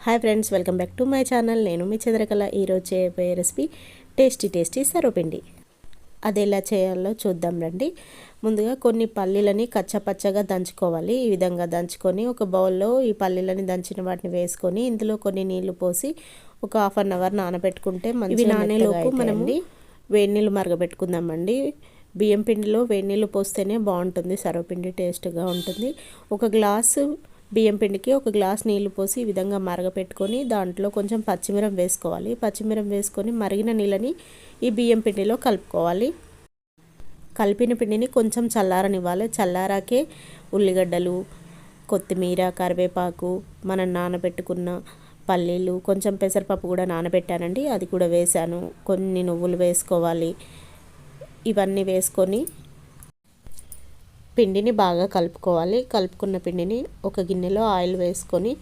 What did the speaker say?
Hi friends, welcome back to my channel. నేను మీ చంద్రకళ. ఈరోజు చేయబోయే రెసిపీ టేస్టీ సర్వపిండి. అది ఎలా చేయాలో చూద్దాం రండి. ముందుగా కొన్ని పల్లీలని కచ్చపచ్చగా దంచుకోవాలి. ఈ విధంగా దంచుకొని ఒక బౌల్లో ఈ పల్లీలని దంచిన వాటిని వేసుకొని ఇందులో కొన్ని నీళ్లు పోసి ఒక హాఫ్ అన్ అవర్ నానబెట్టుకుంటే ఇవి నానేలోపు మనము వేడి నీళ్ళు మరగబెట్టుకుందామండి. బియ్యం పిండిలో వేడి నీళ్ళు పోస్తేనే బాగుంటుంది, సర్వపిండి టేస్ట్గా ఉంటుంది. ఒక గ్లాసు బియ్యం పిండికి ఒక గ్లాస్ నీళ్లు పోసి ఈ విధంగా మరగపెట్టుకొని దాంట్లో కొంచెం పచ్చిమిరం వేసుకోవాలి. పచ్చిమిరం వేసుకొని మరిగిన నీళ్ళని ఈ బియ్యం పిండిలో కలుపుకోవాలి. కలిపిన పిండిని కొంచెం చల్లారనివ్వాలి. చల్లారాకే ఉల్లిగడ్డలు, కొత్తిమీర, కరివేపాకు, మనం నానబెట్టుకున్న పల్లీలు, కొంచెం పెసరపప్పు కూడా నానబెట్టానండి, అది కూడా వేసాను. కొన్ని నువ్వులు వేసుకోవాలి. ఇవన్నీ వేసుకొని పిండిని బాగా కలుపుకోవాలి. కలుపుకున్న పిండిని ఒక గిన్నెలో ఆయిల్ వేసుకొని